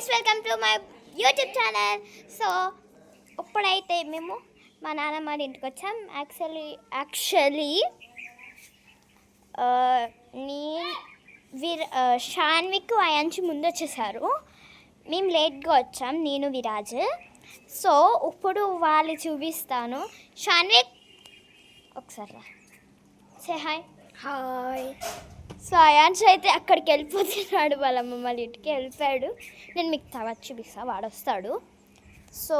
Guys, welcome to my YouTube channel. So ఇప్పుడైతే మేము మా నాన్నమ్మ వాళ్ళ ఇంటికి వచ్చాం. యాక్చువల్లీ షాన్విక్ అయాంచి ముందు వచ్చేసారు. మేము లేట్గా వచ్చాం, నేను విరాజ్. సో ఇప్పుడు వాళ్ళు చూపిస్తాను. షాన్విక్ ఒకసారి say hi. Hi. So ions అయితే అక్కడికి వెళ్ళిపోతున్నాడు, వాళ్ళ అమ్మమ్మ వాళ్ళ ఇంటికి వెళ్ళిపోయాడు. నేను మీకు తర్వాత చూపిస్తాను, వాడు వస్తాడు. సో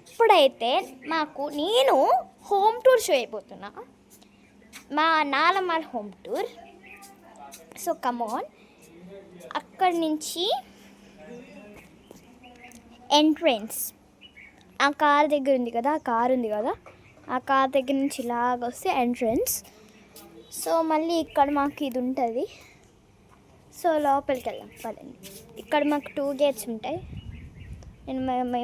ఇప్పుడైతే నేను హోమ్ టూర్ షో అయిపోతున్నా, మా నాన్నమ్మ హోమ్ టూర్. సో కమాన్, అక్కడి నుంచి ఎంట్రెన్స్ ఆ కార్ దగ్గర ఉంది కదా, ఆ కార్ దగ్గర నుంచి ఇలాగ వస్తే ఎంట్రెన్స్. సో మళ్ళీ ఇక్కడ మాకు ఇది ఉంటుంది. సో లోపలికి వెళ్దాం పదండి. ఇక్కడ మాకు 2 గేట్స్ ఉంటాయి.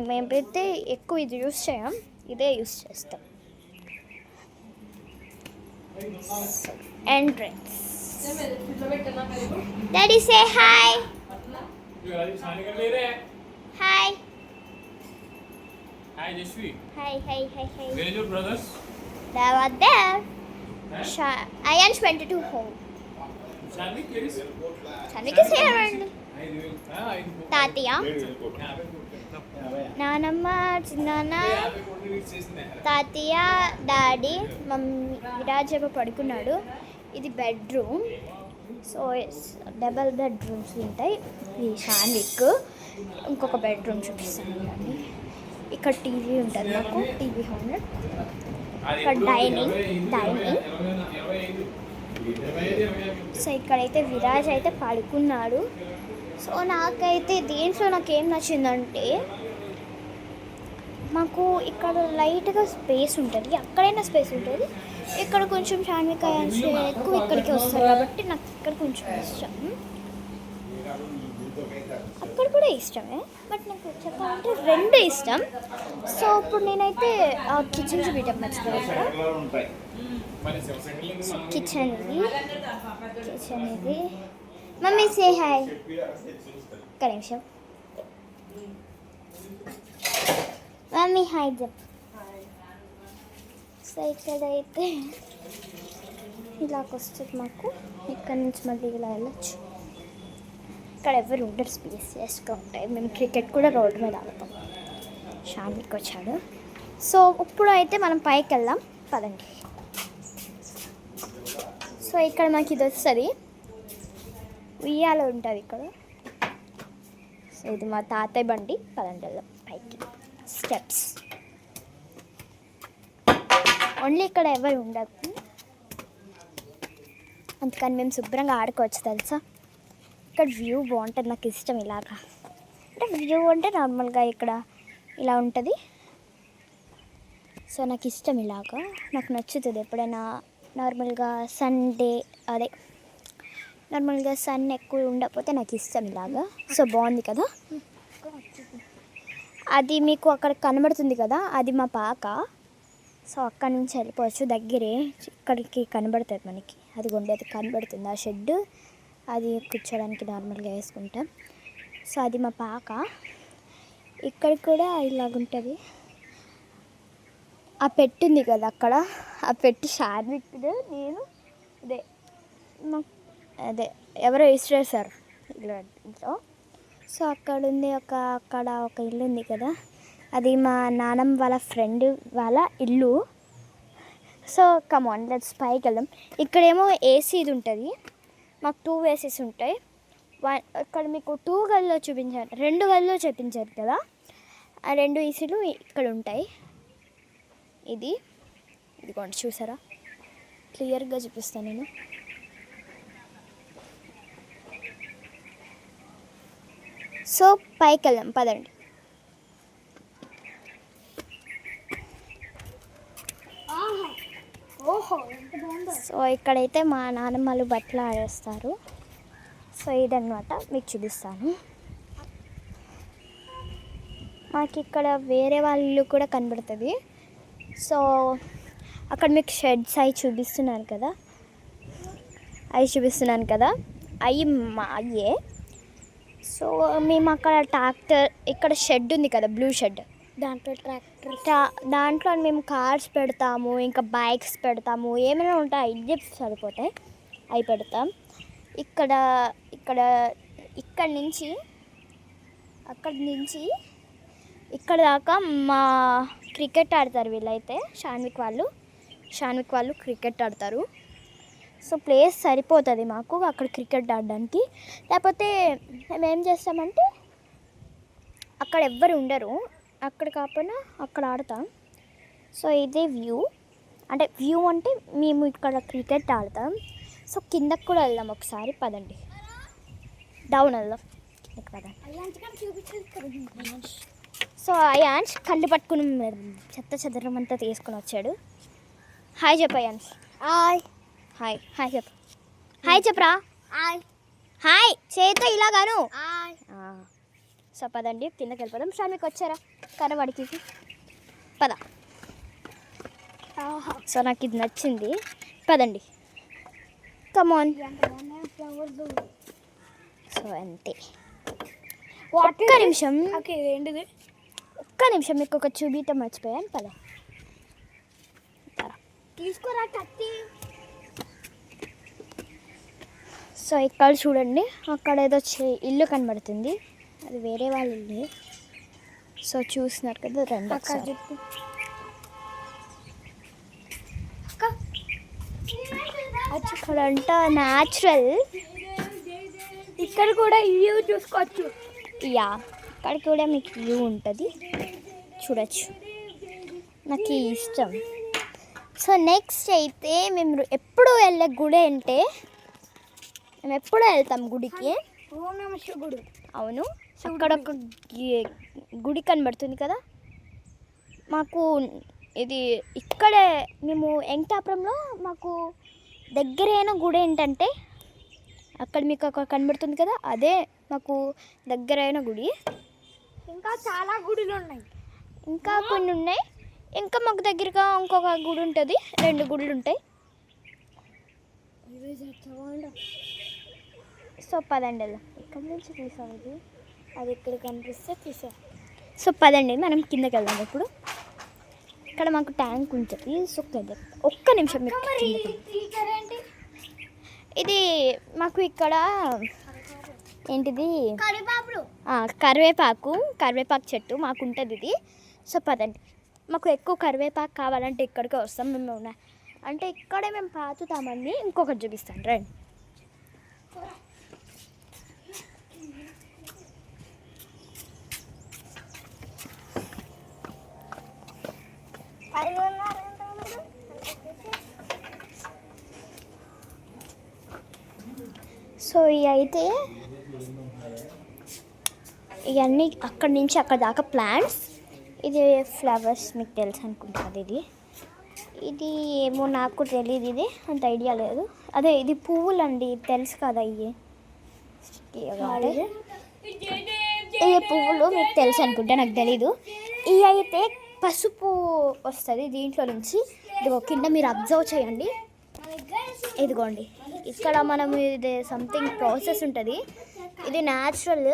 మేమైతే ఎక్కువ ఇది యూస్ చేయం, ఇదే యూస్ చేస్తాం. Entrance. Daddy say hi. Hi. Hi Jeshwi. Hi. Where is your brothers? They were there. Ayan's went to home. Shanvik, where is? Shanvik is here only. Tatya, నానమ్మ, చిన్నాన్న, తాతయ్య, డాడీ, మమ్మీ, విరాజ్ ఏమో పడుకున్నాడు. ఇది bedroom. So double bedrooms ఉంటాయి. ఇది షాన్విక్. ఇంకొక bedroom చూపిస్తాను అండి. ఇక్కడ టీవీ ఉంటుంది, మాకు టీవీ హోమ్. ఇక్కడ డైనింగ్. సో ఇక్కడైతే విరాజ్ అయితే పడుకున్నాడు. సో నాకైతే దీంట్లో నాకేం నచ్చిందంటే, మాకు ఇక్కడ లైట్గా స్పేస్ ఉంటుంది, అక్కడైనా స్పేస్ ఉంటుంది. ఇక్కడ కొంచెం షాన్విక్ ఎక్కువ ఇక్కడికి వస్తారు కాబట్టి నాకు ఇక్కడ కొంచెం ఇష్టం. అక్కడ కూడా ఇష్టమే, బట్ నాకు చెప్పాలంటే 2 ఇష్టం. సో ఇప్పుడు నేనైతే కిచెన్ చూపించడం నచ్చుతుంది. కిచెన్ ఇది. Mummy say hi. ఒక్క నిమిషం. మమ్మీ హాయ్ చెప్పు. సో ఇక్కడైతే ఇలాగొస్తుంది మాకు. ఇక్కడ నుంచి మళ్ళీ ఇలా వెళ్ళచ్చు. ఇక్కడ ఎవరు ఉండరు, స్పేసియస్గా ఉంటాయి. మేము క్రికెట్ కూడా రోడ్డు మీద ఆడతాం. షాన్విక్ వచ్చాడు. సో ఇప్పుడు అయితే మనం పైకి వెళ్దాం పదండి. సో ఇక్కడ మాకు ఇది వస్తుంది, ఉయ్యాల ఉంటుంది ఇక్కడ. సో ఇది మా తాతయ్య బండి. పదండి వెళ్దాం పైకి. స్టెప్స్ ఓన్లీ, ఇక్కడ ఎవరు ఉండదు, అందుకని మేము శుభ్రంగా ఆడుకోవచ్చు తెలుసా. ఇక్కడ వ్యూ బాగుంటుంది, నాకు ఇష్టం ఇలాగా. అంటే వ్యూ అంటే నార్మల్గా ఇక్కడ ఇలా ఉంటుంది. సో నాకు ఇష్టం ఇలాగా, నాకు నచ్చుతుంది. ఎప్పుడైనా నార్మల్గా నార్మల్గా సన్ ఎక్కువ ఉండకపోతే నాకు ఇష్టం ఇలాగా. సో బాగుంది కదా. అది మీకు అక్కడ కనబడుతుంది కదా, అది మా పాక. సో అక్కడి నుంచి వెళ్ళిపోవచ్చు, దగ్గరే. ఇక్కడికి కనబడుతుంది మనకి, అది ఉండేది కనబడుతుంది. ఆ షెడ్ అది కూర్చోడానికి నార్మల్గా వేసుకుంటాం. సో అది మా పాక. ఇక్కడ కూడా ఇలాగుంటుంది. ఆ పెట్టి ఉంది కదా అక్కడ, ఆ పెట్టి షాన్విక్, నేను అదే ఎవరో ఇష్టేశారు ఇంట్లో. సో అక్కడ ఒక ఇల్లు ఉంది కదా, అది మా నాన్నమ్మ వాళ్ళ ఫ్రెండ్ వాళ్ళ ఇల్లు. సో కమాన్ లెట్స్ పైకి వెళ్దాం. ఇక్కడేమో ఏసీ ఇది ఉంటుంది, మాకు 2 ఏసీస్ ఉంటాయి. ఇక్కడ మీకు 2 గదిలో చూపించారు, 2 గదిలో చూపించారు కదా, ఆ 2 ఏసీలు ఇక్కడ ఉంటాయి. ఇదిగోండి చూసారా, క్లియర్గా చూపిస్తాను నేను. సో పైకి వెళ్దాం పదండి. సో ఇక్కడైతే మా నాన్నమ్మలు బట్టలు ఆడేస్తారు. సో ఇదన్నమాట, మీకు చూపిస్తాను. మాకు ఇక్కడ వేరే వాళ్ళ ఇల్లు కూడా కనబడుతుంది. సో అక్కడ మీకు షెడ్స్ అవి చూపిస్తున్నాను కదా, అవి మా అయ్యే. సో మేము అక్కడ ట్రాక్టర్, ఇక్కడ షెడ్ ఉంది కదా, బ్లూ షెడ్, దాంట్లో ట్రాక్టర్ దాంట్లో మేము కార్స్ పెడతాము, ఇంకా బైక్స్ పెడతాము, ఏమైనా ఉంటాయి, ఇంజిన్స్ సరిపోతాయి, అవి పెడతాం. ఇక్కడ ఇక్కడ ఇక్కడి నుంచి అక్కడి నుంచి ఇక్కడ దాకా మా క్రికెట్ ఆడతారు వీళ్ళైతే, షాన్విక్ వాళ్ళు క్రికెట్ ఆడతారు. సో ప్లేస్ సరిపోతుంది మాకు అక్కడ క్రికెట్ ఆడడానికి. లేకపోతే మేము ఏం చేస్తామంటే అక్కడ ఎవ్వరు ఉండరు, అక్కడ కాకపోయినా అక్కడ ఆడతాం. సో ఇదే వ్యూ అంటే మేము ఇక్కడ క్రికెట్ ఆడతాం. సో కిందకు కూడా వెళ్దాం ఒకసారి, పదండి, డౌన్ వెళ్దాం, కిందకి పదండి. సో అయాన్స్ కళ్ళు పట్టుకుని చెత్త చెదరం అంతా తీసుకుని వచ్చాడు. హాయ్ చెప్పు అయాన్స్. హాయ్ చెప్పు. హాయ్ చెప్పరా. హాయ్ చేతో ఇలాగాను. సో పదండి కిందకి వెళ్ళిపోదాం. షాన్విక్ వచ్చారా కనబడికి, పద. సో నాకు ఇది నచ్చింది, పదండి, కమాన్. సో అంతే. ఒక్క నిమిషం ఏంటిది, ఒక్క నిమిషం మీకు ఒక చూపితం మర్చిపోయాను, పద తీసుకోరా కత్తి. సో ఇక్కడ చూడండి, అక్కడ ఏదో ఇల్లు కనబడుతుంది, అది వేరే వాళ్ళ ఇల్లు. సో చూస్తున్నారు కదా, రెండు అక్కడ అంట న్యాచురల్. ఇక్కడ కూడా వ్యూ చూసుకోవచ్చు. యా, అక్కడ కూడా మీకు వ్యూ ఉంటుంది, చూడొచ్చు, నాకు ఇష్టం. సో నెక్స్ట్ అయితే మేము ఎప్పుడు వెళ్ళే గుడి అంటే, మేము ఎప్పుడూ వెళ్తాం గుడికి. ఓం నమః శివుడు. అవును, అక్కడ ఒక గుడి కనబడుతుంది కదా మాకు. ఇది ఇక్కడే మేము వెంకటాపురంలో మాకు దగ్గరైన గుడి ఏంటంటే, అక్కడ మీకు ఒక కనబడుతుంది కదా, అదే మాకు దగ్గరైన గుడి. ఇంకా చాలా గుడులు ఉన్నాయి, ఇంకా కొన్ని ఉన్నాయి. ఇంకా మాకు దగ్గరగా ఇంకొక గుడి ఉంటుంది, 2 గుడులు ఉంటాయి. సో పదండి వెళ్దాం. ఎక్కడి నుంచి తీసాం ఇది, అది ఇక్కడ కనిపిస్తే తీసా. సో పదండి మనం కిందకి వెళ్దాం. ఇప్పుడు ఇక్కడ మాకు ట్యాంక్ ఉంటుంది. సో ఒక్క నిమిషం మీకు కిందకి. ఇది మాకు ఇక్కడ ఏంటిది, కరివేపాకు చెట్టు మాకు ఉంటుంది ఇది. సో పదండి, మాకు ఎక్కువ కరివేపాకు కావాలంటే ఇక్కడికే వస్తాం మేము. అంటే ఇక్కడే మేము పాతుతామండి. ఇంకొకటి చూపిస్తాను రండి. సో ఇవి అయితే ఇవన్నీ అక్కడి నుంచి అక్కడ దాకా ప్లాంట్స్. ఇది ఫ్లవర్స్, మీకు తెలుసు అనుకుంటుంది. ఇది ఏమో నాకు తెలియదు, ఇది అంత ఐడియా లేదు. అదే ఇది పువ్వులు అండి, తెలుసు కదా, ఇవి ఈ పువ్వులు మీకు తెలుసు అనుకుంటే, నాకు తెలీదు. ఇవి అయితే పసుపు వస్తుంది దీంట్లో నుంచి. ఇదిగో కింద మీరు అబ్జర్వ్ చేయండి, ఇదిగోండి ఇక్కడ మనం ఇది సంథింగ్ ప్రాసెస్ ఉంటుంది. ఇది న్యాచురల్,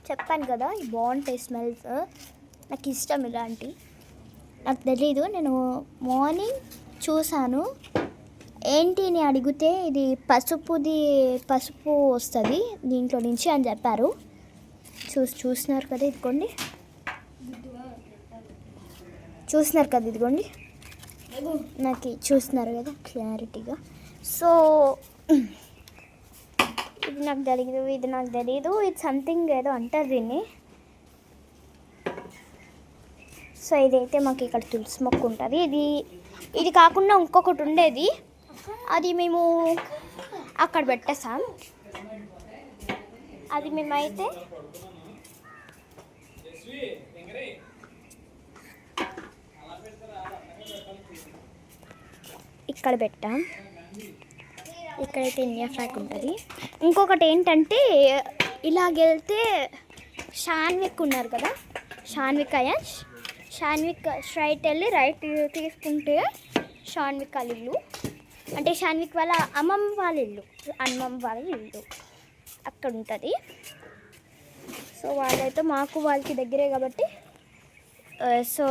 చెప్పాను కదా, బాగుంటాయి స్మెల్స్, నాకు ఇష్టం ఇలాంటి. నాకు తెలీదు, నేను మార్నింగ్ చూసాను. ఏంటి అని అడిగితే ఇది పసుపు వస్తుంది దీంట్లో నుంచి అని చెప్పారు. చూస్తున్నారు కదా, ఇదిగోండి, చూస్తున్నారు కదా, ఇదిగోండి, నాకు చూస్తున్నారు కదా క్లారిటీగా. సో ఇది నాకు తెలీదు, ఇది సంథింగ్ ఏదో అంటారు దీన్ని. సో ఇదైతే మాకు ఇక్కడ తులసి మొక్క ఉంటుంది. ఇది కాకుండా ఇంకొకటి ఉండేది, అది మేము అక్కడ పెట్టేసాం. అది మేమైతే ఇక్కడ పెట్టాం. ఇక్కడైతే ఇండియా ఫ్లాగ్ ఉంటుంది. ఇంకొకటి ఏంటంటే, ఇలాగెళ్తే షాన్విక్ ఉన్నారు కదా, షాన్విక్ స్ట్రైట్ వెళ్ళి రైట్ తీసుకుంటే షాన్విక్ వాళ్ళ ఇల్లు, అంటే షాన్విక్ వాళ్ళ అమ్మమ్మ వాళ్ళ ఇల్లు అక్కడ ఉంటుంది. సో వాళ్ళైతే మాకు వాళ్ళకి దగ్గరే కాబట్టి సో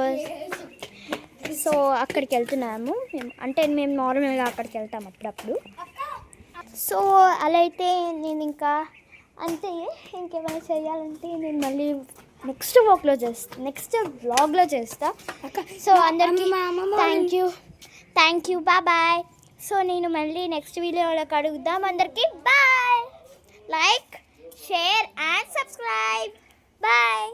సో అక్కడికి వెళ్తున్నాము అంటే మేము నార్మల్గా అక్కడికి వెళ్తాం అప్పుడప్పుడు. సో అలా అయితే నేను ఇంకా అంతే. ఇంకేమైనా చేయాలంటే నేను మళ్ళీ నెక్స్ట్ వ్లాగ్లో చేస్తా. సో అందరికీ థ్యాంక్ యూ బాయ్. సో నేను మళ్ళీ నెక్స్ట్ వీడియోలో కడుగుదాం. అందరికీ bye. Like, share and subscribe. Bye.